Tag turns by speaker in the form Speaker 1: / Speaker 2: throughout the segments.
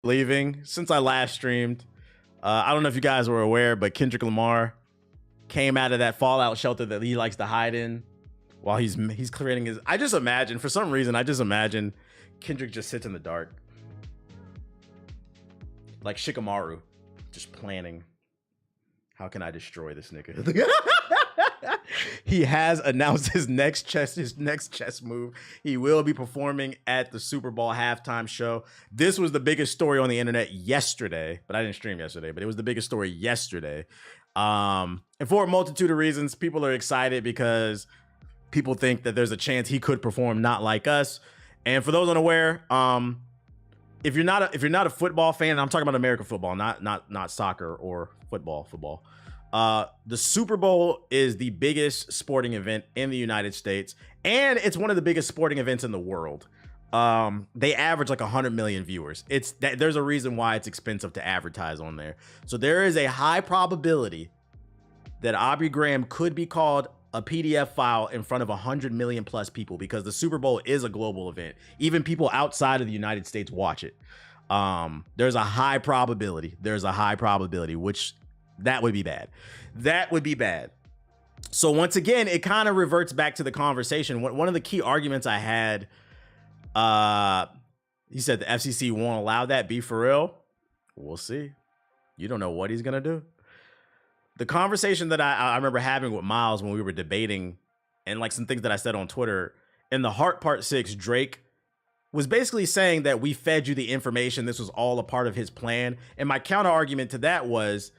Speaker 1: leaving. Since I last streamed, I don't know if you guys were aware, but Kendrick Lamar came out of that fallout shelter that he likes to hide in while he's creating his. I just imagine, for some reason, Kendrick just sits in the dark, like Shikamaru, just planning. How can I destroy this nigga? He has announced his next chess move. He will be performing at the Super Bowl halftime show. This was the biggest story on the internet yesterday, but I didn't stream yesterday, but it was the biggest story yesterday. And for a multitude of reasons, people are excited because people think that there's a chance he could perform Not Like Us. And for those unaware, if you're not a football fan, and I'm talking about American football, not soccer or football. The Super Bowl is the biggest sporting event in the United States, and it's one of the biggest sporting events in the world. They average like 100 million viewers. There's a reason why it's expensive to advertise on there. So there is a high probability that Aubrey Graham could be called a PDF file in front of 100 million plus people, because the Super Bowl is a global event. Even people outside of the United States watch it. There's a high probability, which that would be bad. That would be bad. So once again, it kind of reverts back to the conversation. One of the key arguments I had, he said the FCC won't allow that. Be for real. We'll see. You don't know what he's going to do. The conversation that I remember having with Miles when we were debating, and like some things that I said on Twitter, in the Heart Part 6, Drake was basically saying that we fed you the information. This was all a part of his plan. And my counter argument to that was,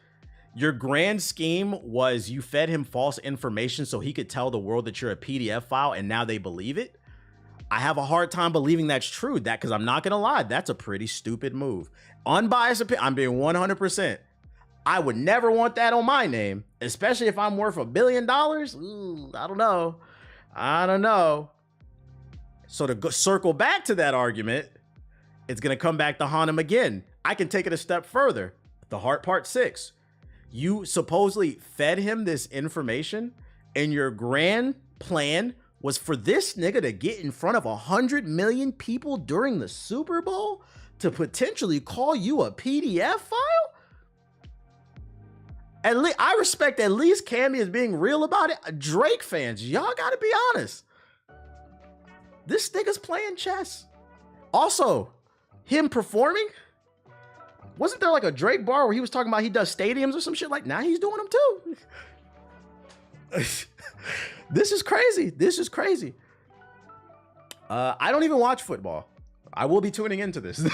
Speaker 1: your grand scheme was you fed him false information so he could tell the world that you're a PDF file, and now they believe it. I have a hard time believing that's true. Because I'm not going to lie, that's a pretty stupid move. Unbiased opinion, I'm being 100%. I would never want that on my name, especially if I'm worth $1 billion. Ooh, I don't know. So to circle back to that argument, it's going to come back to haunt him again. I can take it a step further. The Heart Part 6. You supposedly fed him this information, and your grand plan was for this nigga to get in front of 100 million people during the Super Bowl to potentially call you a PDF file? At least I respect at least Cammy is being real about it. Drake fans, y'all gotta be honest. This nigga's playing chess. Also, him performing. Wasn't there like a Drake bar where he was talking about he does stadiums or some shit? Like, now he's doing them too. This is crazy. I don't even watch football. I will be tuning into this.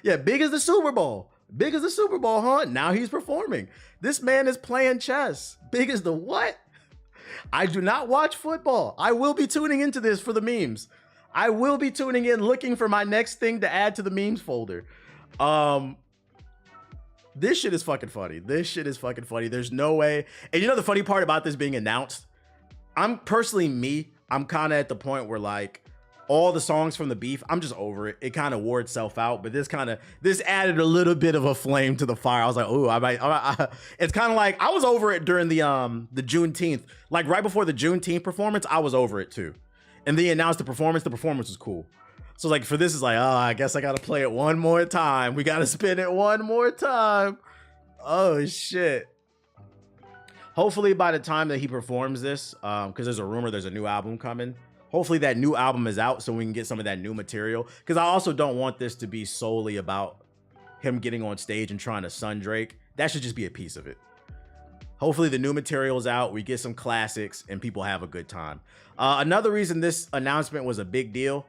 Speaker 1: Yeah, big as the Super Bowl. Huh? Now he's performing. This man is playing chess. Big as the what? I do not watch football. I will be tuning into this for the memes. I will be tuning in, looking for my next thing to add to the memes folder. This shit is fucking funny. There's no way. And you know the funny part about this being announced? I'm kind of at the point where like all the songs from the beef, I'm just over it. It kind of wore itself out, but this added a little bit of a flame to the fire. I was like, ooh, it's kind of like I was over it during the Juneteenth, like right before the Juneteenth performance. I was over it too. And they announced the performance was cool. So like for this is like, oh, I guess I gotta play it one more time. We gotta spin it one more time. Oh shit. Hopefully by the time that he performs this, because there's a rumor there's a new album coming. Hopefully that new album is out so we can get some of that new material. Because I also don't want this to be solely about him getting on stage and trying to sun Drake. That should just be a piece of it. Hopefully the new material's out, we get some classics, and people have a good time. Another reason this announcement was a big deal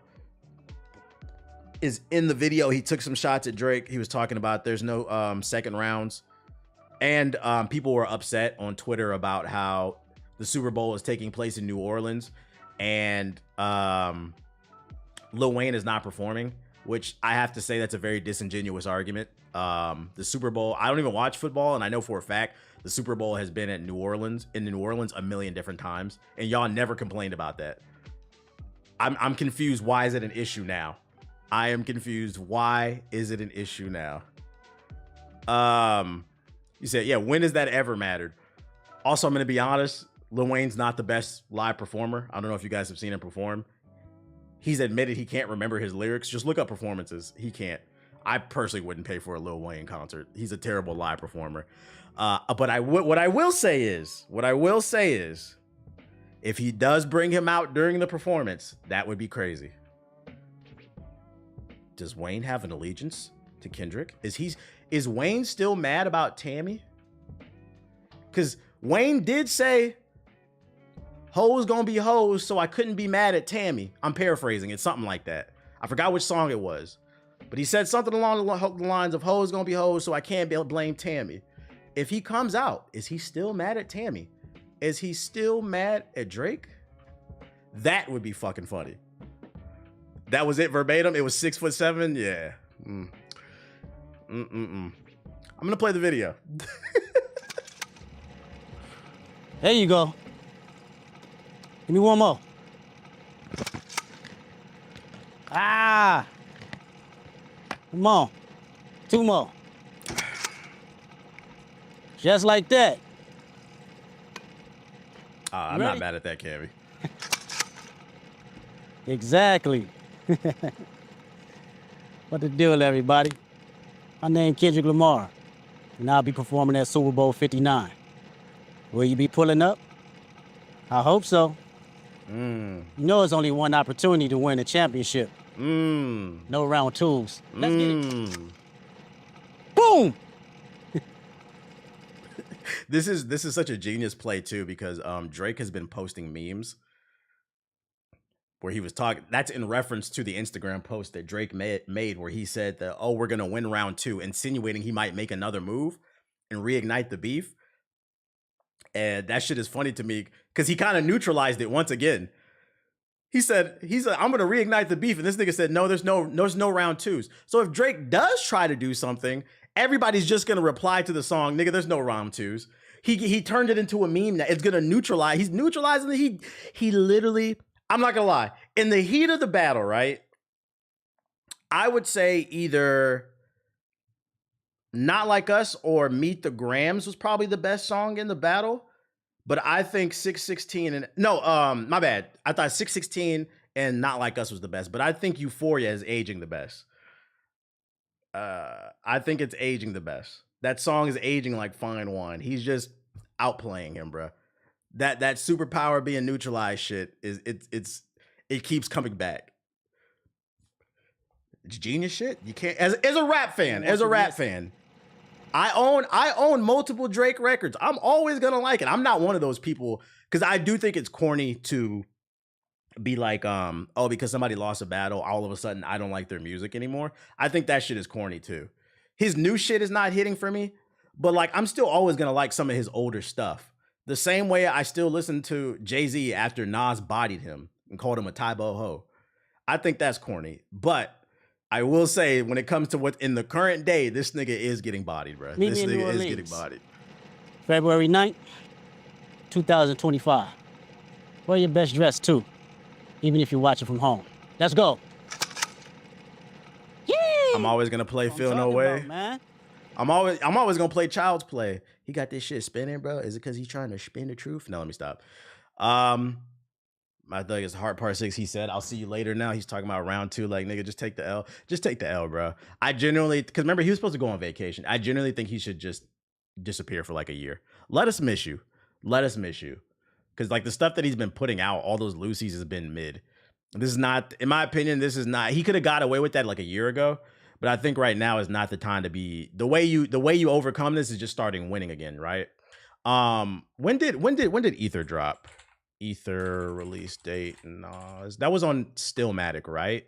Speaker 1: is in the video, he took some shots at Drake. He was talking about there's no second rounds. And people were upset on Twitter about how the Super Bowl is taking place in New Orleans and Lil Wayne is not performing, which I have to say that's a very disingenuous argument. The Super Bowl, I don't even watch football, and I know for a fact the Super Bowl has been in New Orleans a million different times, and y'all never complained about that. I'm confused. Why is it an issue now? I am confused. Why is it an issue now? You said, yeah, when has that ever mattered? Also, I'm going to be honest, Lil Wayne's not the best live performer. I don't know if you guys have seen him perform. He's admitted he can't remember his lyrics. Just look up performances. He can't. I personally wouldn't pay for a Lil Wayne concert. He's a terrible live performer. But what I will say is, if he does bring him out during the performance, that would be crazy. Does Wayne have an allegiance to Kendrick? Is Wayne still mad about Tammy? Because Wayne did say, hoes gonna be hoes, so I couldn't be mad at Tammy. I'm paraphrasing it, something like that. I forgot which song it was. But he said something along the lines of hoes gonna be hoes, so I can't blame Tammy. If he comes out, is he still mad at Tammy? Is he still mad at Drake? That would be fucking funny. That was it verbatim. It was 6'7". Yeah. I'm gonna play the video.
Speaker 2: There you go. Give me one more. Ah. Come on. 2 more. Just like that.
Speaker 1: I'm not mad at that, Cammy.
Speaker 2: Exactly. What the deal, everybody? My name Kendrick Lamar, and I'll be performing at Super Bowl 59. Will you be pulling up? I hope so. You know it's only one opportunity to win a championship. No round twos. Let's get it. Boom!
Speaker 1: This is such a genius play too, because Drake has been posting memes where he was talking. That's in reference to the Instagram post that Drake made where he said that, oh, we're gonna win round 2, insinuating he might make another move and reignite the beef. And that shit is funny to me because he kind of neutralized it once again. He said, I'm gonna reignite the beef, and this nigga said, no, there's no round 2s. So if Drake does try to do something, everybody's just gonna reply to the song, nigga, there's no round 2s. He turned it into a meme that it's gonna neutralize. He's neutralizing the he literally, I'm not gonna lie, in the heat of the battle, right? I would say either Not Like Us or Meet the Grams was probably the best song in the battle. But I think 616 and my bad. I thought 616 and Not Like Us was the best, but I think Euphoria is aging the best. I think it's aging the best. That song is aging like fine wine. He's just outplaying him, bro. That superpower being neutralized shit it keeps coming back. It's genius shit. You can't as a rap fan. I own multiple Drake records. I'm always gonna like it. I'm not one of those people because I do think it's corny to be like, oh, because somebody lost a battle, all of a sudden I don't like their music anymore. I think that shit is corny too. His new shit is not hitting for me, but like I'm still always gonna like some of his older stuff. The same way I still listen to Jay-Z after Nas bodied him and called him a Tybo ho. I think that's corny, but I will say, when it comes to what in the current day, this nigga is getting bodied, bro. This nigga is getting bodied.
Speaker 2: February 9th, 2025. Wear your best dress, too, even if you're watching from home. Let's go. Yee!
Speaker 1: I'm always going to play Feel No Way.
Speaker 2: Man.
Speaker 1: I'm always going to play Child's Play. He got this shit spinning, bro. Is it because he's trying to spin the truth? No, let me stop. My thug is Heart Part 6. He said, I'll see you later now. He's talking about round 2. Like, nigga, just take the L. Just take the L, bro. I genuinely, because remember, he was supposed to go on vacation. I genuinely think he should just disappear for like a year. Let us miss you. Let us miss you. Because like the stuff that he's been putting out, all those Lucy's has been mid. This is not, in my opinion, this is not, he could have got away with that like a year ago. But I think right now is not the time to be, the way you overcome this is just starting winning again, right? When did Ether drop? Ether release date, Nas. That was on Stillmatic, right?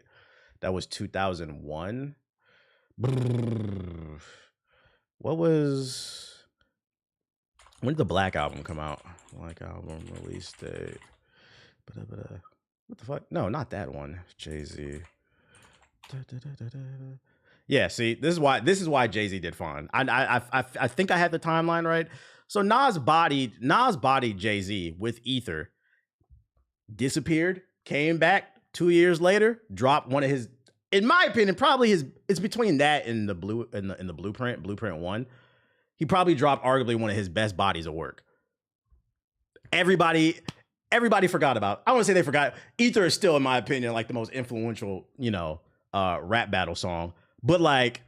Speaker 1: That was 2001. What was, when did the Black Album come out? Black Album release date. What the fuck? No, not that one. Jay-Z. Yeah, see, this is why Jay-Z did fine. I think I had the timeline right. So Nas bodied Jay-Z with Ether. Disappeared, came back 2 years later, dropped one of his, in my opinion, probably it's between that and the Blueprint 1. He probably dropped arguably one of his best bodies of work. Everybody everybody forgot about. I want to say they forgot. Ether is still, in my opinion, like the most influential, rap battle song. But like,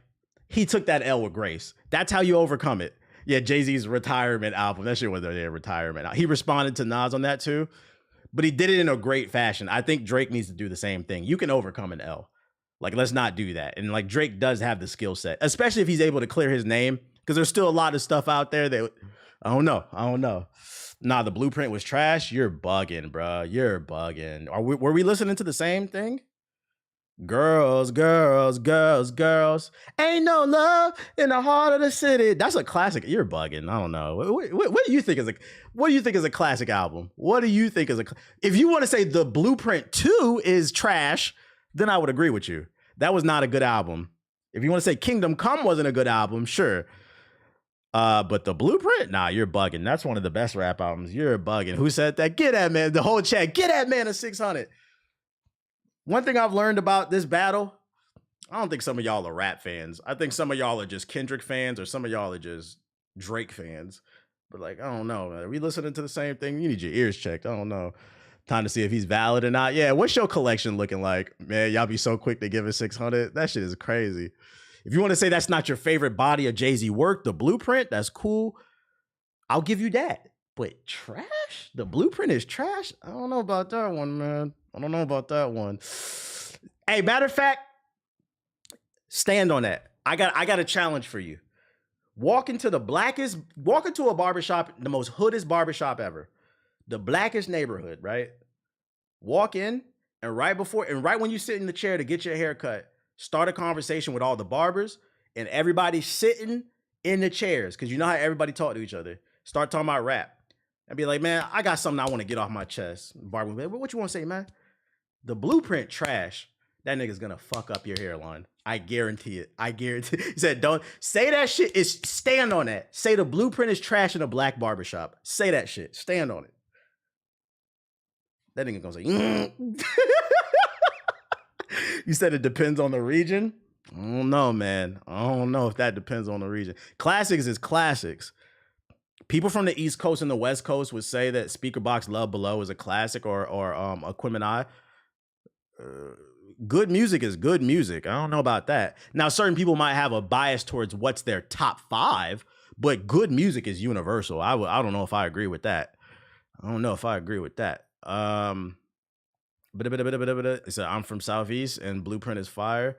Speaker 1: he took that L with grace. That's how you overcome it. Yeah, Jay-Z's retirement album. That shit was their retirement. He responded to Nas on that too, but he did it in a great fashion. I think Drake needs to do the same thing. You can overcome an L. Like, let's not do that. And like, Drake does have the skill set, especially if he's able to clear his name, because there's still a lot of stuff out there that I don't know. Nah, the Blueprint was trash. You're bugging, bro. You're bugging. Were we listening to the same thing? Girls, girls, girls, girls. Ain't no love in the heart of the city. That's a classic. You're bugging. I don't know. What do you think is a classic album? What do you think is if you want to say the Blueprint 2 is trash, then I would agree with you. That was not a good album. If you want to say Kingdom Come wasn't a good album, sure. But the Blueprint, nah, you're bugging. That's one of the best rap albums. You're bugging. Who said that? Get that man. The whole chat. Get that man a 600. One thing I've learned about this battle, I don't think some of y'all are rap fans. I think some of y'all are just Kendrick fans, or some of y'all are just Drake fans. But like, I don't know, man. Are we listening to the same thing? You need your ears checked. I don't know. Time to see if he's valid or not. Yeah, what's your collection looking like? Man, y'all be so quick to give it 600. That shit is crazy. If you want to say that's not your favorite body of Jay-Z work, the Blueprint, that's cool. I'll give you that. But trash? The Blueprint is trash? I don't know about that one, man. I don't know about that one. Hey, matter of fact, stand on that. I got a challenge for you. Walk into a barbershop, the most hoodest barbershop ever. The blackest neighborhood, right? Walk in, and right when you sit in the chair to get your hair cut, start a conversation with all the barbers and everybody sitting in the chairs, because you know how everybody talk to each other. Start talking about rap. And be like, man, I got something I want to get off my chest. Barber will be like, what you want to say, man? The Blueprint trash. That nigga's gonna fuck up your hairline. I guarantee it. He said, don't say that shit. Stand on that. Say the Blueprint is trash in a black barbershop. Say that shit. Stand on it. That nigga gonna say, You said it depends on the region? I don't know, man. I don't know if that depends on the region. Classics is classics. People from the East Coast and the West Coast would say that Speaker Box Love Below is a classic or Aquemini. Good music is good music. I don't know about that. Now, certain people might have a bias towards what's their top 5, but good music is universal. I don't know if I agree with that. It said, I'm from Southeast and Blueprint is fire.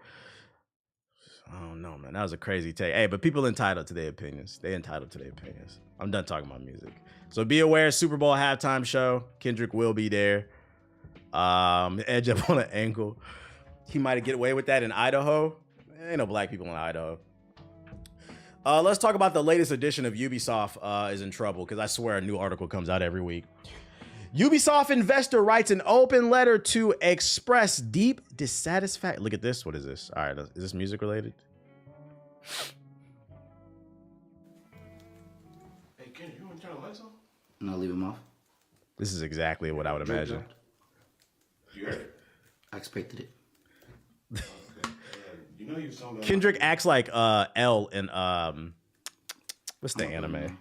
Speaker 1: I don't know, man. That was a crazy take. Hey, but people entitled to their opinions. I'm done talking about music. So be aware, Super Bowl halftime show. Kendrick will be there. Edge up on an ankle. He might get away with that in Idaho. Ain't no black people in Idaho. Let's talk about the latest edition of Ubisoft is in trouble, because I swear a new article comes out every week. Ubisoft investor writes an open letter to express deep dissatisfaction. Look at this. What is this? All right. Is this music related?
Speaker 3: Hey, Ken, you want to turn the lights on?
Speaker 4: No, leave them off.
Speaker 1: This is exactly what I would imagine.
Speaker 3: You heard it?
Speaker 4: I expected it.
Speaker 3: Okay. You know you was talking about
Speaker 1: Kendrick acts like L in what's the anime?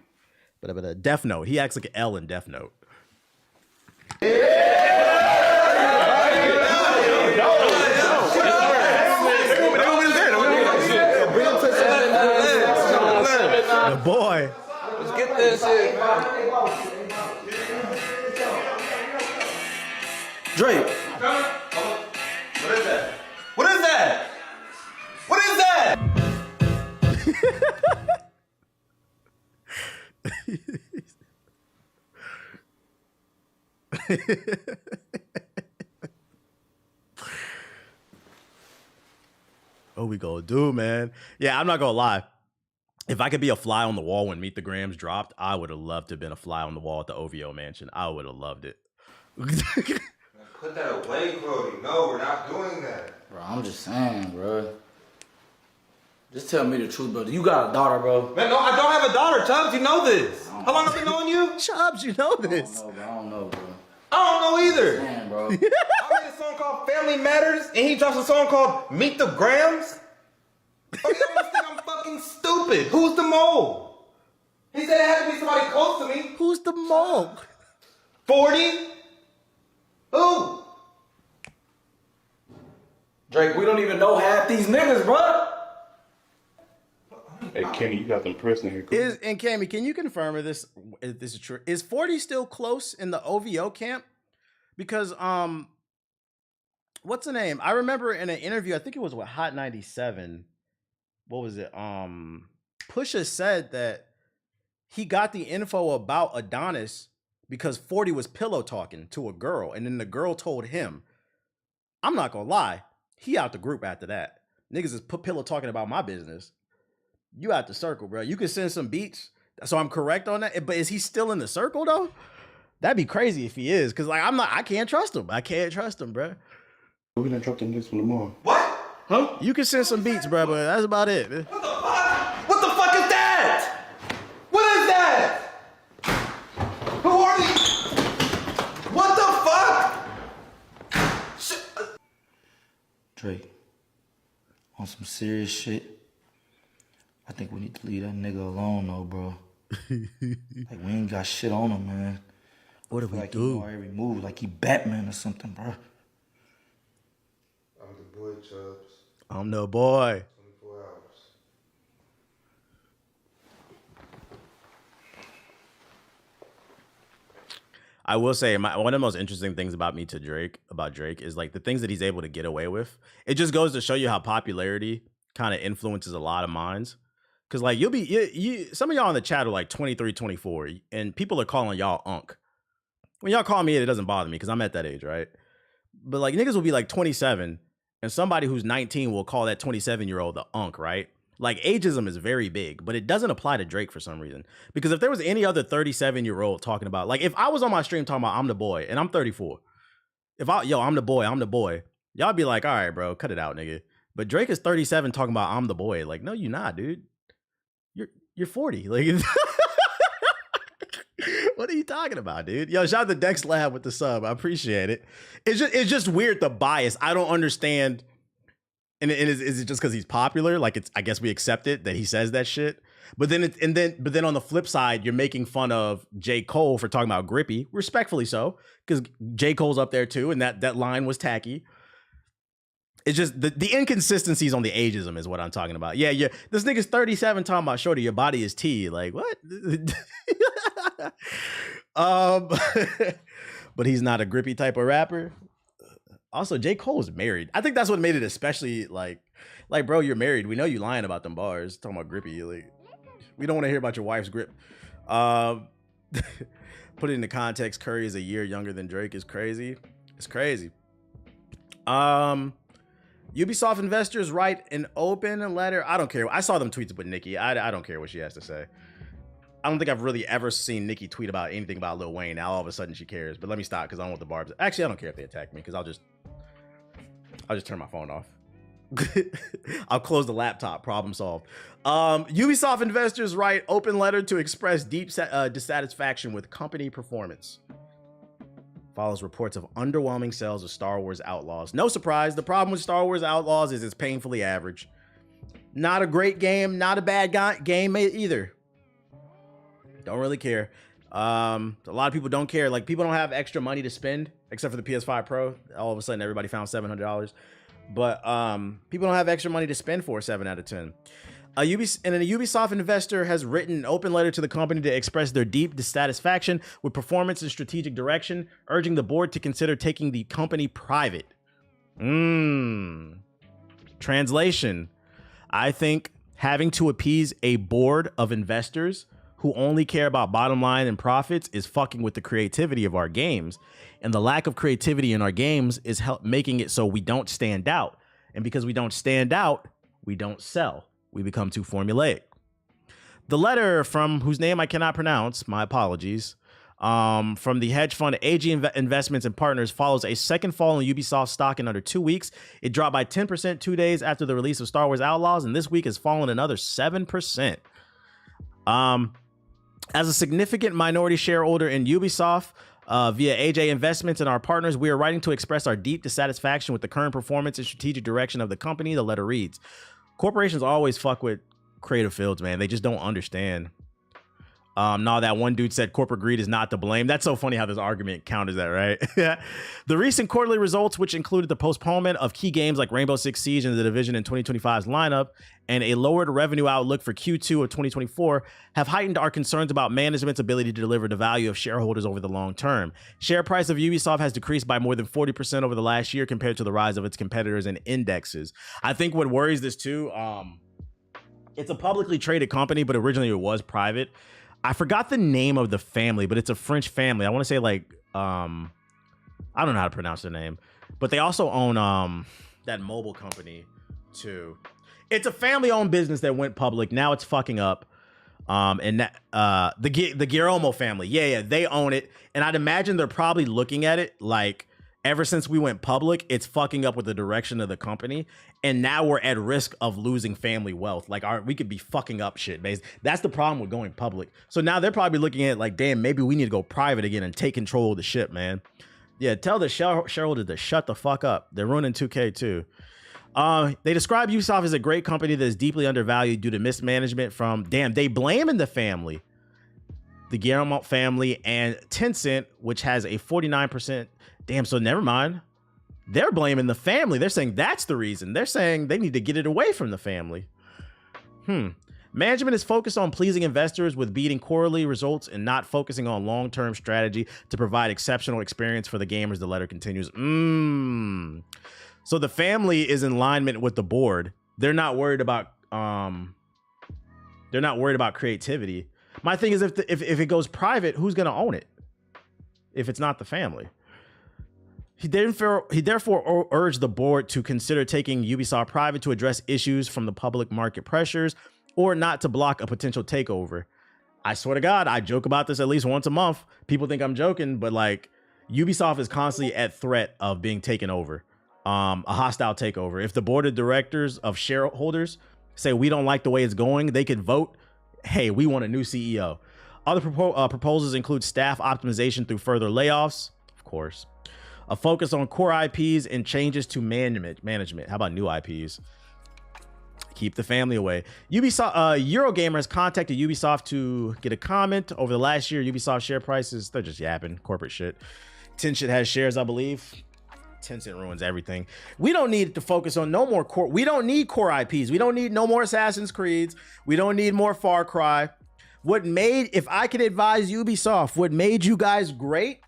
Speaker 1: But Death Note. He acts like an L in Death Note. The boy.
Speaker 5: Let's get this shit.
Speaker 4: Drake.
Speaker 5: What is that? What is that? What is that?
Speaker 1: What we gonna do, man? Yeah, I'm not gonna lie. If I could be a fly on the wall when Meet the Grams dropped, I would have loved to have been a fly on the wall at the OVO mansion. I would have loved it.
Speaker 5: Put that away, Cody. No, we're not doing that.
Speaker 4: Bro, I'm just saying, bro. Just tell me the truth, brother. You got a daughter, bro.
Speaker 5: Man, no, I don't have a daughter, Chubbs. You know this. How long have I been knowing you?
Speaker 1: Chubbs, you know this.
Speaker 4: I don't know, bro.
Speaker 5: I don't know either.
Speaker 4: Man, bro.
Speaker 5: I made a song called Family Matters, and he drops a song called Meet the Grams. Oh, you almost think I'm fucking stupid. Who's the mole? He said it had to be somebody close to me.
Speaker 1: Who's the mole?
Speaker 5: 40? Who?
Speaker 4: Drake, we don't even know half these niggas, bro.
Speaker 3: Hey, Kenny, you got them pressing here.
Speaker 1: And Cammy, can you confirm if this is true? Is 40 still close in the OVO camp? Because what's the name? I remember in an interview, I think it was with Hot 97. What was it? Pusha said that he got the info about Adonis because 40 was pillow talking to a girl, and then the girl told him. I'm not gonna lie, he out the group after that. Niggas is pillow talking about my business. You out the circle, bro. You can send some beats. So I'm correct on that. But is he still in the circle though? That'd be crazy if he is, because like I can't trust him. I can't trust him, bro.
Speaker 3: We're gonna drop the next one tomorrow.
Speaker 5: What?
Speaker 3: Huh?
Speaker 1: You can send some beats, bro, but that's about it, man.
Speaker 5: What the fuck? What the fuck is that? What is that? Who are these? What the fuck?
Speaker 4: Drake, on some serious shit, I think we need to leave that nigga alone, though, bro. Like, we ain't got shit on him, man.
Speaker 1: What do we
Speaker 4: Like,
Speaker 1: do?
Speaker 4: he know every move, like he Batman or something, bro.
Speaker 3: I'm the boy, Chubbs.
Speaker 1: I'm the boy.
Speaker 3: 24 hours.
Speaker 1: I will say one of the most interesting things about Drake is like the things that he's able to get away with. It just goes to show you how popularity kind of influences a lot of minds. Cause like some of y'all in the chat are like 23, 24, and people are calling y'all unk. When y'all call me it doesn't bother me because I'm at that age, right? But like niggas will be like 27 and somebody who's 19 will call that 27-year-old the unk, right? Like ageism is very big, but it doesn't apply to Drake for some reason. Because if there was any other 37-year-old talking about, like if I was on my stream talking about I'm the boy and I'm 34, I'm the boy, y'all be like, all right, bro, cut it out, nigga. But Drake is 37 talking about I'm the boy. Like, no, you're not, dude. You're 40. Like, what are you talking about, dude? Yo, shout out to Dex Lab with the sub. I appreciate it. It's just weird, the bias. I don't understand. And is it just because he's popular? Like I guess we accept it that he says that shit. But then on the flip side, you're making fun of J. Cole for talking about Grippy, respectfully so, because J. Cole's up there too, and that line was tacky. It's just the inconsistencies on the ageism is what I'm talking about. Yeah, this nigga's 37 talking about shorty, your body is tea. Like what? But he's not a Grippy type of rapper. Also, J. Cole is married. I think that's what made it especially like, bro, you're married. We know you lying about them bars. Talking about Grippy. Like, we don't want to hear about your wife's grip. Put it into context, Curry is a year younger than Drake is crazy. It's crazy. Ubisoft investors write an open letter. I don't care. I saw them tweets with Nicki. I don't care what she has to say. I don't think I've really ever seen Nicki tweet about anything about Lil Wayne. Now all of a sudden she cares. But let me stop because I don't want the barbs. Actually, I don't care if they attack me because I'll just turn my phone off. I'll close the laptop. Problem solved. Ubisoft investors write open letter to express deep dissatisfaction with company performance. Follows reports of underwhelming sales of Star Wars Outlaws. No surprise, the problem with Star Wars Outlaws is it's painfully average. Not a great game, not a bad game either. Don't really care. A lot of people don't care. Like, people don't have extra money to spend, except for the PS5 Pro. All of a sudden, everybody found $700. But people don't have extra money to spend for 7 out of 10. A Ubisoft investor has written an open letter to the company to express their deep dissatisfaction with performance and strategic direction, urging the board to consider taking the company private. Translation: I think having to appease a board of investors who only care about bottom line and profits is fucking with the creativity of our games. And the lack of creativity in our games is making it so we don't stand out. And because we don't stand out, we don't sell. We become too formulaic. The letter from whose name I cannot pronounce, my apologies, from the hedge fund AG Investments and Partners follows a second fall in Ubisoft stock in under 2 weeks. It dropped by 10% 2 days after the release of Star Wars Outlaws, and this week has fallen another 7%. As a significant minority shareholder in Ubisoft, via AJ Investments and our partners, we are writing to express our deep dissatisfaction with the current performance and strategic direction of the company. The letter reads, corporations always fuck with creative fields, man. They just don't understand. No, that one dude said corporate greed is not to blame. That's so funny how this argument counters that, right? The recent quarterly results, which included the postponement of key games like Rainbow Six Siege and The Division in 2025's lineup, and a lowered revenue outlook for Q2 of 2024, have heightened our concerns about management's ability to deliver the value of shareholders over the long term. Share price of Ubisoft has decreased by more than 40% over the last year compared to the rise of its competitors and indexes. I think what worries this too, it's a publicly traded company, but originally it was private. I forgot the name of the family, but it's a French family. I want to say like, I don't know how to pronounce their name, but they also own that mobile company too. It's a family-owned business that went public. Now it's fucking up. And that, the Guillermo family, yeah, they own it. And I'd imagine they're probably looking at it like, ever since we went public, it's fucking up with the direction of the company. And now we're at risk of losing family wealth. Like we could be fucking up shit, basically. That's the problem with going public. So now they're probably looking at it like, damn, maybe we need to go private again and take control of the ship, man. Yeah, tell the shareholders to shut the fuck up. They're ruining 2K too. They describe Ubisoft as a great company that is deeply undervalued due to mismanagement from, they blaming the family. The Guillermo family and Tencent, which has a 49%. Damn, so never mind. They're blaming the family. They're saying that's the reason. They're saying they need to get it away from the family. Management is focused on pleasing investors with beating quarterly results and not focusing on long-term strategy to provide exceptional experience for the gamers, the letter continues. So the family is in alignment with the board. They're not worried about creativity. My thing is if it goes private, who's going to own it? If it's not the family. He therefore urged the board to consider taking Ubisoft private to address issues from the public market pressures or not to block a potential takeover. I swear to God, I joke about this at least once a month. People think I'm joking, but like Ubisoft is constantly at threat of being taken over, a hostile takeover. If the board of directors of shareholders say we don't like the way it's going, they could vote, hey, we want a new CEO. Other proposals include staff optimization through further layoffs, of course. A focus on core IPs and changes to management. How about new IPs? Keep the family away. Ubisoft, Eurogamer has contacted Ubisoft to get a comment. Over the last year, Ubisoft share prices, they're just yapping. Corporate shit. Tencent has shares, I believe. Tencent ruins everything. We don't need to focus on no more core. We don't need core IPs. We don't need no more Assassin's Creeds. We don't need more Far Cry. If I could advise Ubisoft, what made you guys great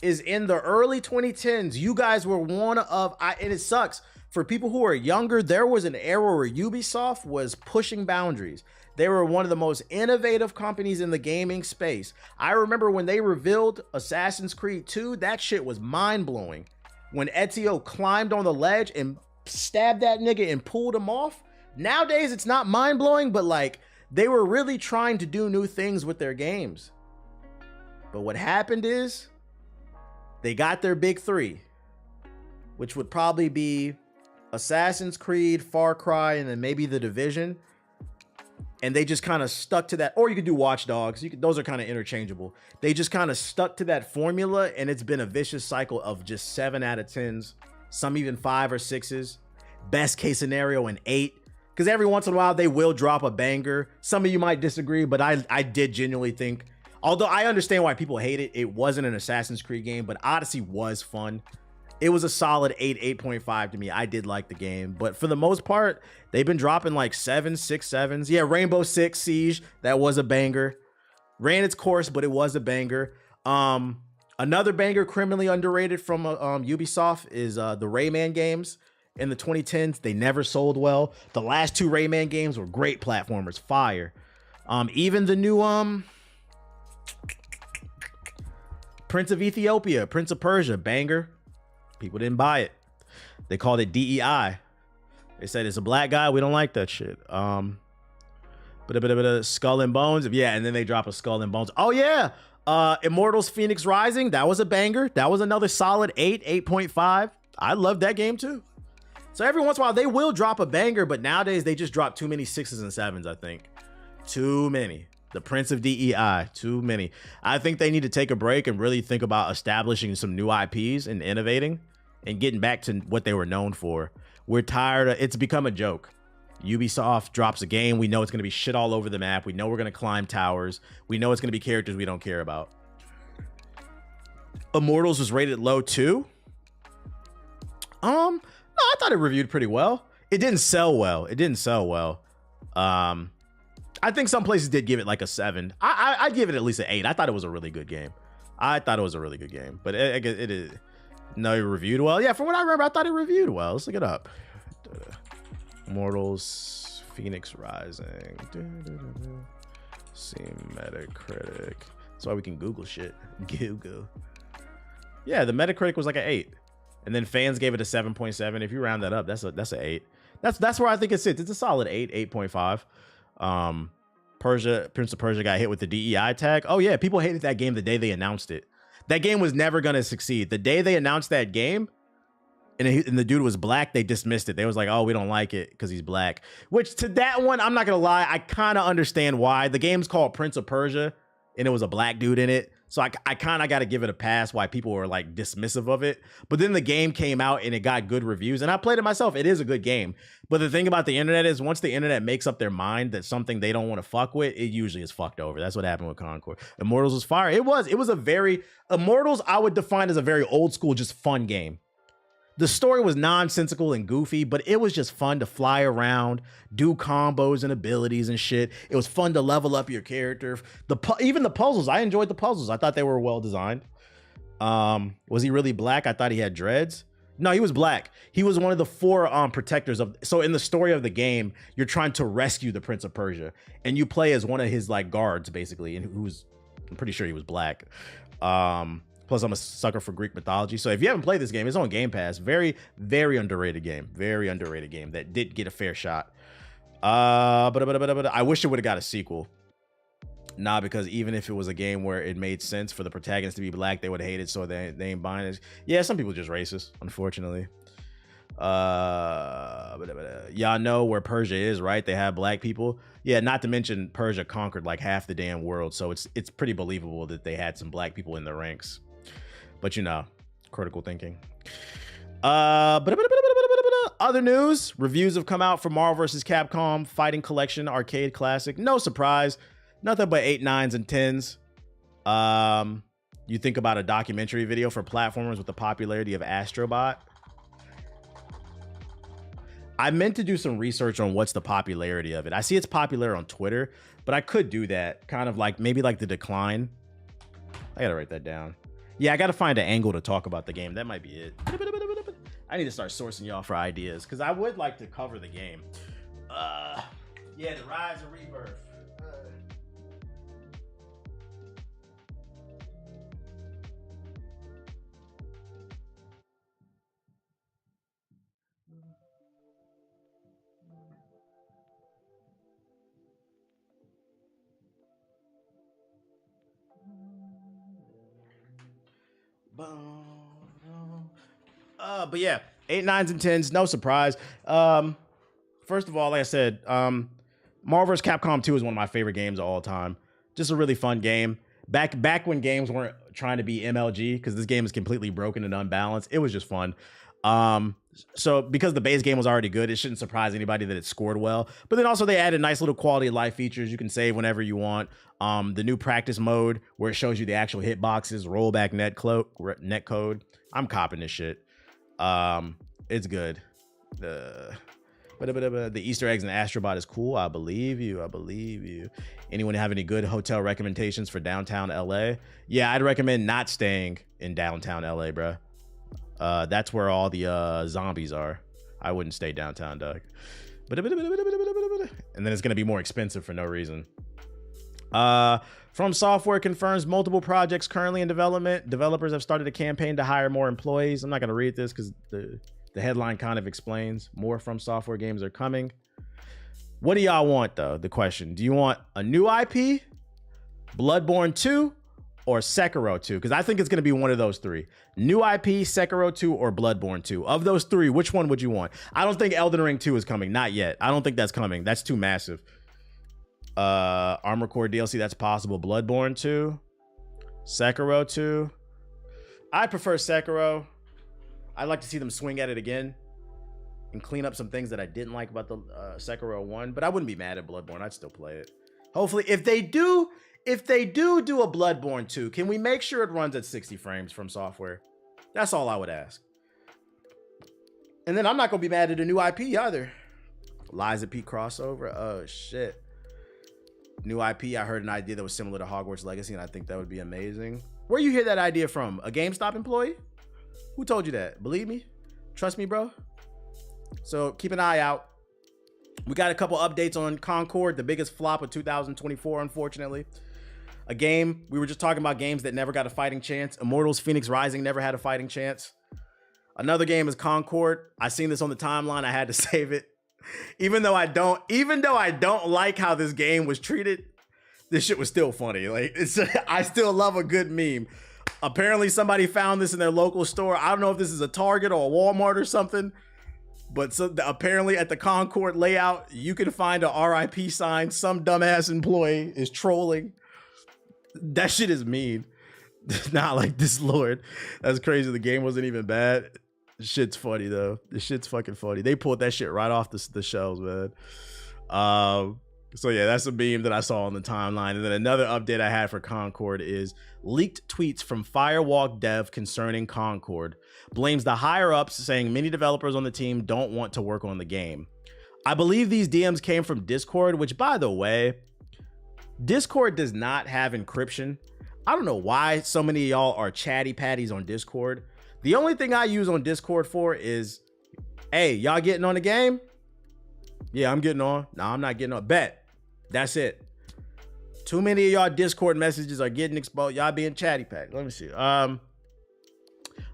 Speaker 1: is in the early 2010s, you guys were one of, and it sucks, for people who are younger, there was an era where Ubisoft was pushing boundaries. They were one of the most innovative companies in the gaming space. I remember when they revealed Assassin's Creed 2, that shit was mind-blowing. When Ezio climbed on the ledge and stabbed that nigga and pulled him off. Nowadays, it's not mind-blowing, but like, they were really trying to do new things with their games. But what happened is, they got their big three, which would probably be Assassin's Creed, Far Cry, and then maybe The Division. And they just kind of stuck to that. Or you could do Watch Dogs. Those are kind of interchangeable. They just kind of stuck to that formula, and it's been a vicious cycle of just 7 out of 10s, some even 5 or 6s. Best case scenario, an 8. Because every once in a while, they will drop a banger. Some of you might disagree, but I did genuinely think, although I understand why people hate it, it wasn't an Assassin's Creed game, but Odyssey was fun. It was a solid 8.5 to me. I did like the game, but for the most part, they've been dropping like 7, 6, 7s. Yeah, Rainbow Six Siege, that was a banger. Ran its course, but it was a banger. Another banger criminally underrated from Ubisoft is the Rayman games in the 2010s. They never sold well. The last 2 Rayman games were great platformers, fire. Even the new Prince of Ethiopia, Prince of Persia, banger. People didn't buy it. They called it DEI. They said it's a black guy. We don't like that shit. But a bit of Skull and Bones. Yeah, and then they drop a Skull and Bones. Oh yeah. Immortals Phoenix Rising. That was a banger. That was another solid 8.5. I love that game too. So every once in a while they will drop a banger, but nowadays they just drop too many 6s and 7s, I think. Too many. The Prince of DEI, too many. I think they need to take a break and really think about establishing some new IPs and innovating and getting back to what they were known for. We're tired of, it's become a joke. Ubisoft drops a game. We know it's going to be shit all over the map. We know we're going to climb towers. We know it's going to be characters we don't care about. Immortals was rated low too. No, I thought it reviewed pretty well. It didn't sell well. I think some places did give it like a 7. I'd give it at least an 8. I thought it was a really good game. But it is. No, it reviewed well. Yeah, from what I remember, I thought it reviewed well. Let's look it up. Immortals, Phoenix Rising. See Metacritic. That's why we can Google shit. Google. Yeah, the Metacritic was like an 8. And then fans gave it a 7.7. If you round that up, that's an 8. That's where I think it sits. It's a solid 8, 8.5. Prince of Persia got hit with the DEI tag. Oh yeah, people hated that game the day they announced it. That game was never gonna succeed. The day they announced that game, and the dude was black, they dismissed it. They was like, oh, we don't like it because he's black. Which to that one, I'm not gonna lie, I kind of understand why. The game's called Prince of Persia, and it was a black dude in it. So I kind of got to give it a pass why people were like dismissive of it. But then the game came out and it got good reviews. And I played it myself. It is a good game. But the thing about the internet is once the internet makes up their mind that something they don't want to fuck with, it usually is fucked over. That's what happened with Concord. Immortals was fire. It was a very... Immortals I would define as a very old school, just fun game. The story was nonsensical and goofy, but it was just fun to fly around, do combos and abilities and shit. It was fun to level up your character. Even the puzzles, I enjoyed the puzzles. I thought they were well designed. Was he really black? I thought he had dreads. No, he was black. He was one of the 4 protectors of. So in the story of the game, you're trying to rescue the Prince of Persia, and you play as one of his like guards basically, and I'm pretty sure he was black. Plus, I'm a sucker for Greek mythology. So if you haven't played this game, it's on Game Pass. Very, very underrated game. Very underrated game that did get a fair shot. But I wish it would have got a sequel. Nah, because even if it was a game where it made sense for the protagonist to be black, they would hate it, so they ain't buying it. Yeah, some people are just racist, unfortunately. Y'all know where Persia is, right? They have black people. Yeah, not to mention Persia conquered like half the damn world, so it's pretty believable that they had some black people in the ranks. But you know, critical thinking. Other news, reviews have come out for Marvel vs. Capcom Fighting Collection Arcade Classic. No surprise, nothing but 8, 9s, and 10s. You think about a documentary video for platformers with the popularity of Astrobot. I meant to do some research on what's the popularity of it. I see it's popular on Twitter, but I could do that. Kind of like maybe like the decline. I gotta write that down. Yeah, I gotta find an angle to talk about the game. That might be it. I need to start sourcing y'all for ideas because I would like to cover the game. Yeah, the Rise and Rebirth. But yeah, 8, 9s, and 10s, no surprise. First of all, like I said, Marvel vs. Capcom 2 is one of my favorite games of all time. Just a really fun game. Back when games weren't trying to be MLG, because this game is completely broken and unbalanced, it was just fun. So because the base game was already good, it shouldn't surprise anybody that it scored well. But then also they added nice little quality of life features. You can save whenever you want. The new practice mode where it shows you the actual hitboxes, rollback net code. I'm copping this shit. It's good. The Easter eggs in Astrobot is cool. I believe you. Anyone have any good hotel recommendations for downtown LA? Yeah, I'd recommend not staying in downtown LA, bro. That's where all the zombies are. I wouldn't stay downtown, dog. And then it's gonna be more expensive for no reason. From Software confirms multiple projects currently in development. Developers have started a campaign to hire more employees. I'm not gonna read this because the headline kind of explains. More From Software games are coming. What do y'all want though? The question: do you want a new IP, Bloodborne 2, or Sekiro 2? Because I think it's going to be one of those 3. New IP, Sekiro 2, or Bloodborne 2. Of those 3, which one would you want? I don't think Elden Ring 2 is coming. Not yet. I don't think that's coming. That's too massive. Armored Core DLC, that's possible. Bloodborne 2. Sekiro 2. I prefer Sekiro. I'd like to see them swing at it again. and clean up some things that I didn't like about the Sekiro 1, but I wouldn't be mad at Bloodborne. I'd still play it. Hopefully, if they do a Bloodborne 2, can we make sure it runs at 60 frames from software? That's all I would ask. And then I'm not gonna be mad at a new IP either. Lies of P crossover. Oh shit. New IP. I heard an idea that was similar to Hogwarts Legacy, and I think that would be amazing. Where you hear that idea from? A GameStop employee? Who told you that? Believe me? Trust me, bro? So keep an eye out. We got a couple updates on Concord, the biggest flop of 2024, unfortunately. A game, we were just talking about games that never got a fighting chance. Immortals Phoenix Rising never had a fighting chance. Another game is Concord. I seen this on the timeline. I had to save it. Even though I don't like how this game was treated, this shit was still funny. Like, I still love a good meme. Apparently somebody found this in their local store. I don't know if this is a Target or a Walmart or something, but apparently at the Concord layout, you can find a RIP sign. Some dumbass employee is trolling. That shit is mean. Not like this, Lord. That's crazy. The game wasn't even bad. Shit's funny though. This shit's fucking funny. They pulled that shit right off the shelves, man. So yeah, that's a meme that I saw on the timeline. And then another update I had for Concord is leaked tweets from Firewalk dev concerning Concord. Blames the higher ups, saying many developers on the team don't want to work on the game. I believe these DMs came from Discord, which, by the way, Discord does not have encryption. I don't know why so many of y'all are chatty patties on Discord. The only thing I use on Discord for is, hey, y'all getting on the game? Yeah, I'm getting on. No, I'm not getting on. Bet. That's it. Too many of y'all Discord messages are getting exposed. Y'all being chatty patty. Let me see. I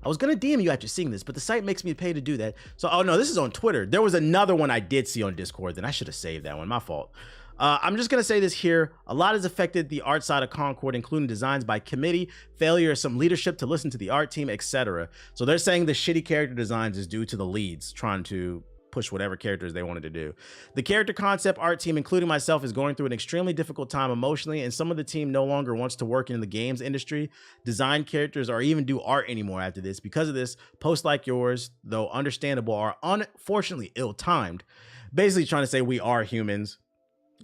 Speaker 1: was gonna DM you after seeing this, but the site makes me pay to do that. So, oh no, this is on Twitter. There was another one I did see on Discord. Then I should have saved that one. My fault. I'm just gonna say this here. A lot has affected the art side of Concord, including designs by committee, failure of some leadership to listen to the art team, etc. So they're saying the shitty character designs is due to the leads trying to push whatever characters they wanted to do. The character concept art team, including myself, is going through an extremely difficult time emotionally, and some of the team no longer wants to work in the games industry, design characters, or even do art anymore after this. Because of this, posts like yours, though understandable, are unfortunately ill-timed. Basically trying to say we are humans.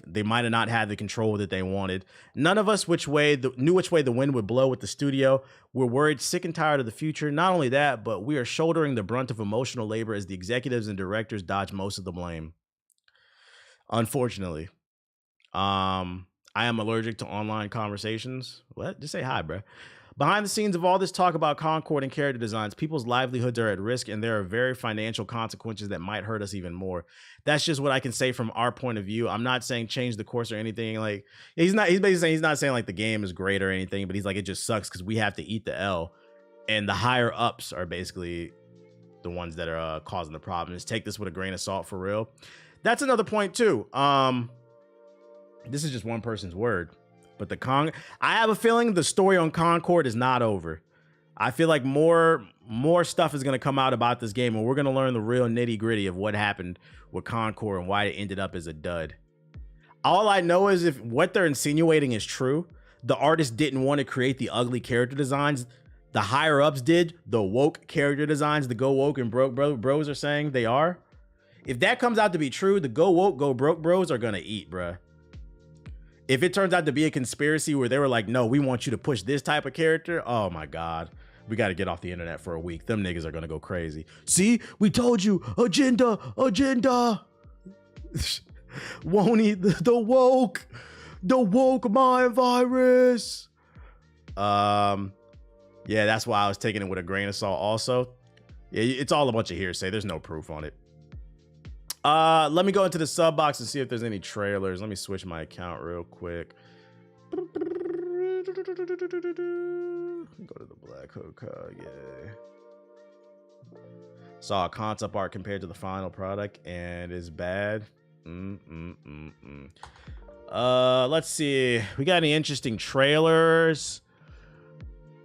Speaker 1: They might have not had the control that they wanted. None of us knew which way the wind would blow with the studio. We're worried, sick and tired of the future. Not only that, but we are shouldering the brunt of emotional labor as the executives and directors dodge most of the blame. Unfortunately. I am allergic to online conversations. What? Just say hi, bro. Behind the scenes of all this talk about Concord and character designs, people's livelihoods are at risk, and there are very financial consequences that might hurt us even more. That's just what I can say from our point of view. I'm not saying change the course or anything. Like, he's basically saying, he's not saying like the game is great or anything, but he's like, it just sucks because we have to eat the L, and the higher ups are basically the ones that are causing the problems. Take this with a grain of salt, for real. That's another point too. This is just one person's word. But I have a feeling the story on Concord is not over. I feel like more stuff is going to come out about this game, and we're going to learn the real nitty gritty of what happened with Concord and why it ended up as a dud. All I know is if what they're insinuating is true, the artist didn't want to create the ugly character designs. The higher ups did, the woke character designs, the go woke and broke bros are saying they are. If that comes out to be true, the go woke, go broke bros are going to eat, bruh. If it turns out to be a conspiracy where they were like, no, we want you to push this type of character. Oh my God. We got to get off the internet for a week. Them niggas are going to go crazy. See, we told you, agenda. Won't he? The woke mind virus. Yeah, that's why I was taking it with a grain of salt also. Yeah, it's all a bunch of hearsay. There's no proof on it. Let me go into the sub box and see if there's any trailers. Let me switch my account real quick. Go to the Black Hookah, yeah. Saw a concept art compared to the final product and it's bad. Let's see. We got any interesting trailers?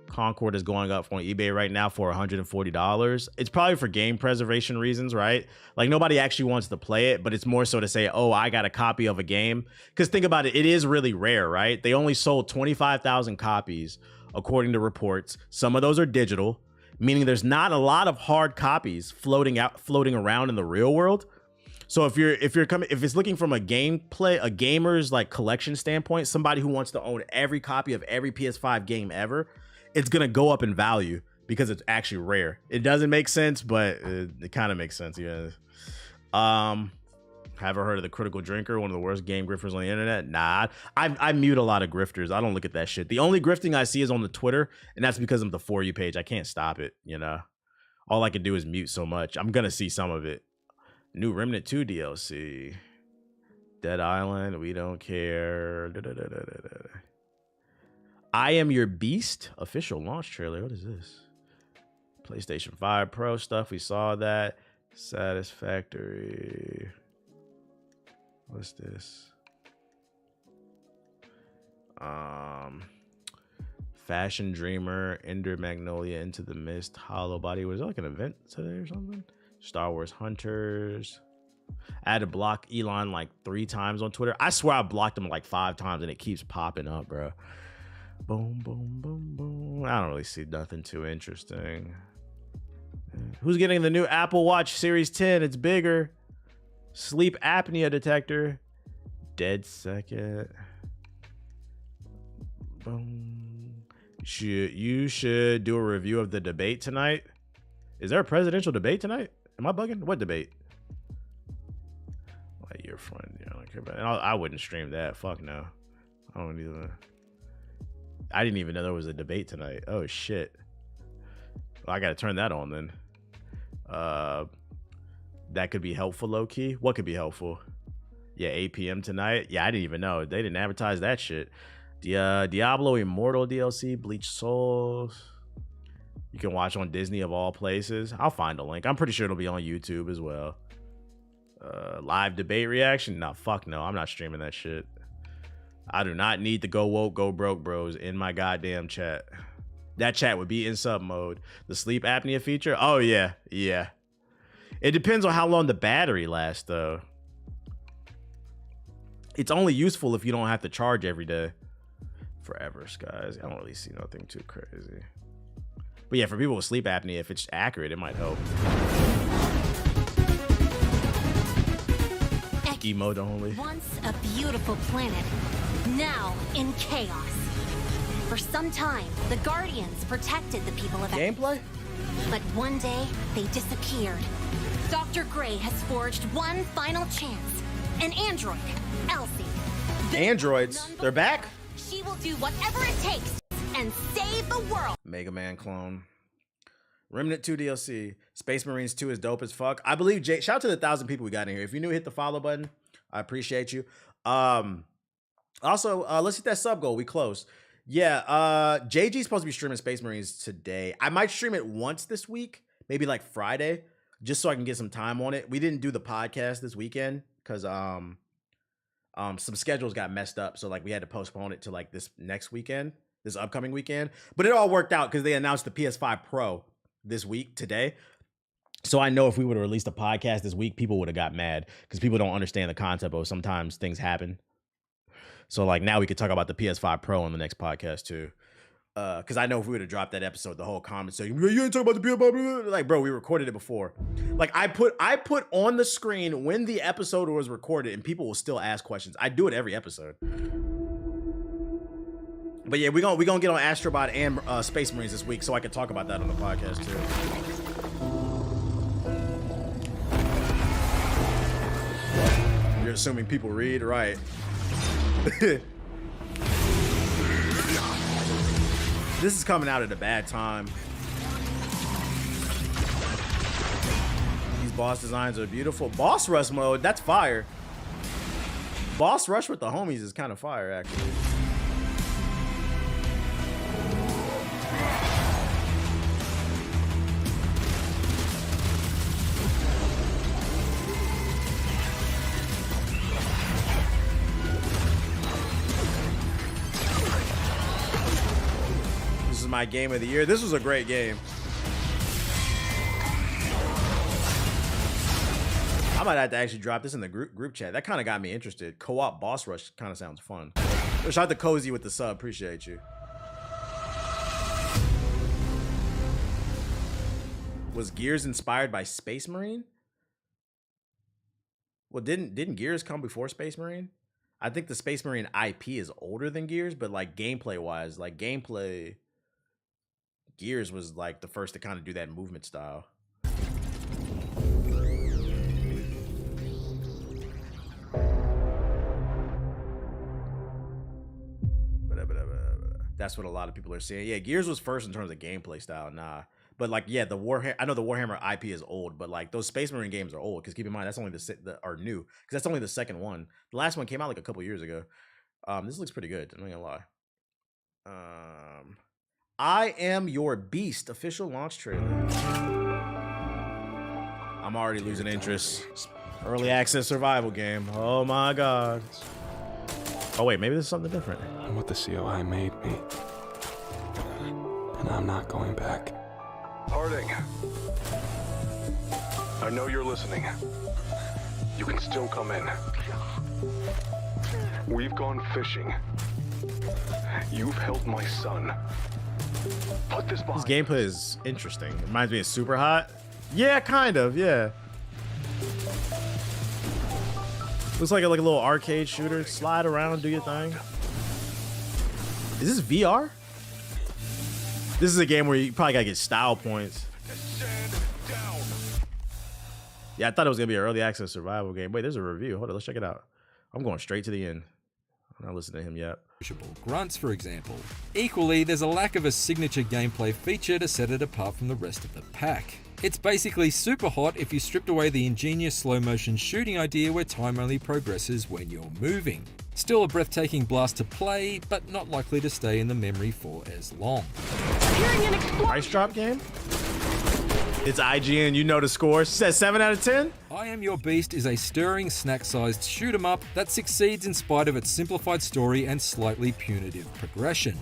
Speaker 1: Concord is going up on eBay right now for $140. It's probably for game preservation reasons, right? Like nobody actually wants to play it, but it's more so to say, oh, I got a copy of a game. Because think about it, it is really rare, right? They only sold 25,000 copies according to reports. Some of those are digital. meaning there's not a lot of hard copies floating around in the real world. So if it's looking from a gamer's like collection standpoint, somebody who wants to own every copy of every PS5 game ever, it's gonna go up in value because it's actually rare. It doesn't make sense, but it kind of makes sense. Yeah. Have I heard of the Critical Drinker, one of the worst game grifters on the internet? Nah, I mute a lot of grifters. I don't look at that shit. The only grifting I see is on the Twitter, and that's because of the For You page. I can't stop it, you know? All I can do is mute so much. I'm gonna see some of it. New Remnant 2 DLC. Dead Island, we don't care. I Am Your Beast, official launch trailer. What is this? PlayStation 5 Pro stuff, we saw that. Satisfactory. What's this? Fashion Dreamer, Ender Magnolia, Into the Mist, Hollow Body. Was it like an event today or something? Star Wars Hunters. I had to block Elon like 3 times on Twitter. I swear I blocked him like 5 times and it keeps popping up, bro. Boom, boom, boom, boom. I don't really see nothing too interesting. Who's getting the new Apple Watch Series 10? It's bigger. Sleep apnea detector. Dead second. Boom. You should do a review of the debate tonight. Is there a presidential debate tonight? Am I bugging? What debate? Like your friend. I don't care about it. I wouldn't stream that. Fuck no. I don't even. I didn't even know there was a debate tonight. Oh shit. Well, I gotta turn that on then. That could be helpful, low key. What could be helpful? Yeah, 8 p.m. tonight. Yeah, I didn't even know. They didn't advertise that shit. Diablo Immortal DLC, Bleach Souls. You can watch on Disney of all places. I'll find a link. I'm pretty sure it'll be on YouTube as well. Live debate reaction? No, fuck no. I'm not streaming that shit. I do not need the go woke, go broke bros in my goddamn chat. That chat would be in sub mode. The sleep apnea feature? Oh, yeah. Yeah. It depends on how long the battery lasts, though. It's only useful if you don't have to charge every day. Forever, guys. I don't really see nothing too crazy. But yeah, for people with sleep apnea, if it's accurate, it might help. Emote only.
Speaker 6: Once a beautiful planet, now in chaos. For some time, the Guardians protected the people of
Speaker 1: Gameplay?
Speaker 6: But one day, they disappeared. Dr. Gray has forged one final chance. An android, Elsie.
Speaker 1: Androids? They're back?
Speaker 6: She will do whatever it takes and save the world.
Speaker 1: Mega Man clone. Remnant 2 DLC. Space Marines 2 is dope as fuck. I believe Jay. Shout out to the 1,000 people we got in here. If you're new, hit the follow button. I appreciate you. Also, let's hit that sub goal. We close. Yeah, JG's supposed to be streaming Space Marines today. I might stream it once this week, maybe like Friday, just so I can get some time on it. We didn't do the podcast this weekend because some schedules got messed up, so like we had to postpone it to like this upcoming weekend. But it all worked out because they announced the PS5 Pro this week today. So I know if we would have released a podcast this week, people would have got mad because people don't understand the concept of sometimes things happen. So like now we could talk about the PS5 Pro on the next podcast too. Because I know if we would have dropped that episode, the whole comment saying, you ain't talking about the PS5, like, bro, we recorded it before. Like I put on the screen when the episode was recorded and people will still ask questions. I do it every episode. But yeah, we're gonna get on Astrobot and Space Marines this week so I can talk about that on the podcast too. You're assuming people read, right? This is coming out at a bad time. These boss designs are beautiful. Boss rush mode, that's fire. Boss rush with the homies is kind of fire, actually. My game of the year. This was a great game. I might have to actually drop this in the group chat. That kind of got me interested. Co-op boss rush kind of sounds fun. Shout out to Cozy with the sub. Appreciate you. Was Gears inspired by Space Marine? Well, didn't Gears come before Space Marine? I think the Space Marine IP is older than Gears, but like gameplay wise, like gameplay, Gears was like the first to kind of do that movement style. That's what a lot of people are saying. Yeah, Gears was first in terms of gameplay style. Nah. But like, yeah, I know the Warhammer IP is old, but like those Space Marine games are old. Because keep in mind, that's only are new. Because that's only the second one. The last one came out like a couple years ago. This looks pretty good. I'm not gonna lie. I Am Your Beast official launch trailer. I'm already losing interest. Early access survival game. Oh my god. Oh wait, maybe this is something different.
Speaker 7: I'm what the COI made me. And I'm not going back.
Speaker 8: Harding, I know you're listening. You can still come in. We've gone fishing. You've held my son. Put this behind.
Speaker 1: This gameplay is interesting. It reminds me of Super Hot. Yeah, kind of, yeah. Looks like a little arcade shooter. Slide around, do your thing. Is this VR? This is a game where you probably gotta get style points. Yeah, I thought it was gonna be an early access survival game. Wait, there's a review. Hold on, let's check it out. I'm going straight to the end. I'm not listening to him yet.
Speaker 9: Grunts, for example. Equally, there's a lack of a signature gameplay feature to set it apart from the rest of the pack. It's basically super hot if you stripped away the ingenious slow motion shooting idea where time only progresses when you're moving. Still a breathtaking blast to play, but not likely to stay in the memory for as long.
Speaker 1: Price drop game? It's IGN, you know the score. She says 7 out of 10?
Speaker 9: I Am Your Beast is a stirring, snack-sized shoot-'em-up that succeeds in spite of its simplified story and slightly punitive progression.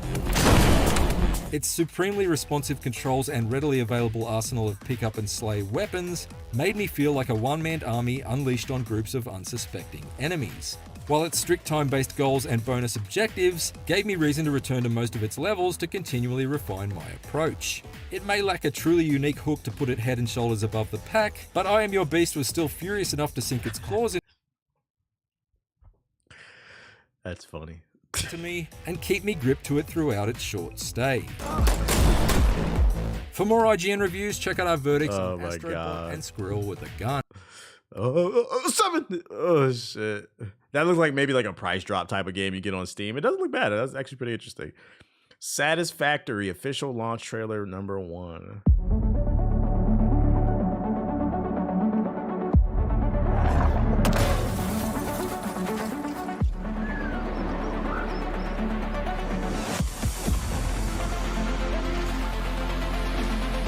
Speaker 9: Its supremely responsive controls and readily available arsenal of pick-up-and-slay weapons made me feel like a one-man army unleashed on groups of unsuspecting enemies. While its strict time-based goals and bonus objectives gave me reason to return to most of its levels to continually refine my approach. It may lack a truly unique hook to put it head and shoulders above the pack, but I Am Your Beast was still furious enough to sink its claws
Speaker 1: That's funny.
Speaker 9: into me and keep me gripped to it throughout its short stay. For more IGN reviews, check out our verdicts on Astrobot and Squirrel with a Gun.
Speaker 1: Oh, 7! Oh, shit. That looks like maybe like a price drop type of game you get on Steam. It doesn't look bad. That's actually pretty interesting. Satisfactory official launch trailer number 1.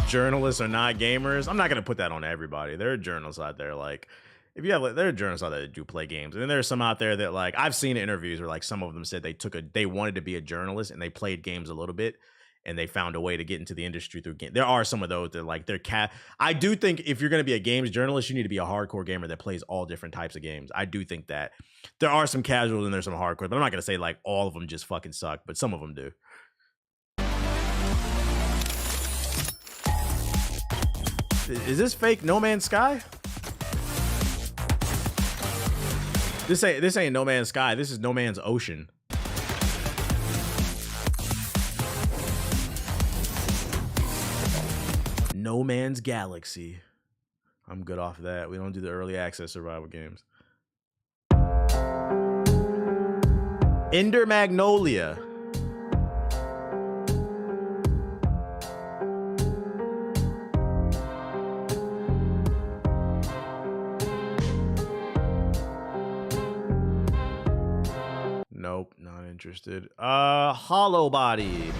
Speaker 1: Journalists are not gamers. I'm not gonna put that on everybody. There are journalists out there like there are journalists out there that do play games, and then there's some out there that like I've seen interviews where like some of them said they wanted to be a journalist and they played games a little bit and they found a way to get into the industry through game. There are some of those that like I do think if you're gonna be a games journalist, you need to be a hardcore gamer that plays all different types of games. I do think that there are some casuals and there's some hardcore, but I'm not gonna say like all of them just fucking suck, but some of them do. Is this fake No Man's Sky? This ain't No Man's Sky. This is No Man's Ocean. No Man's Galaxy. I'm good off that. We don't do the early access survival games. Ender Magnolia. Nope, not interested. Hollow Body.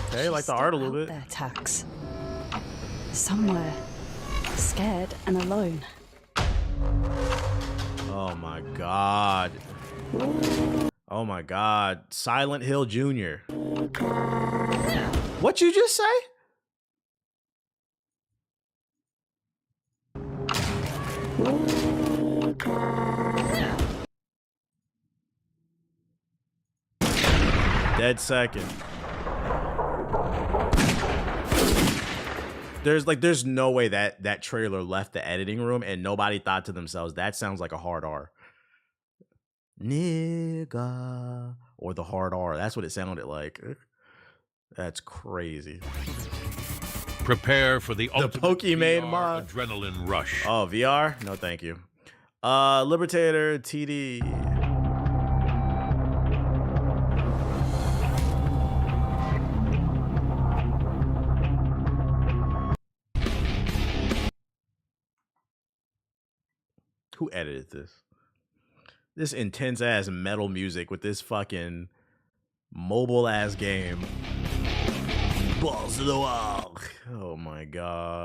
Speaker 1: Okay, like the art a little bit.
Speaker 10: There, Tax. Somewhere. Scared and alone.
Speaker 1: Oh my god. Oh my god. Silent Hill Jr. What you just say? Dead second. There's no way that trailer left the editing room and nobody thought to themselves, that sounds like a hard R. Nigga. Or the hard R. That's what it sounded like. That's crazy.
Speaker 11: Prepare for the ultimate
Speaker 1: Pokemon mod.
Speaker 11: adrenaline rush.
Speaker 1: Oh, VR? No, thank you. Libertator TD. Who edited this? This intense ass metal music with this fucking mobile ass game. Balls to the wall. Oh my god.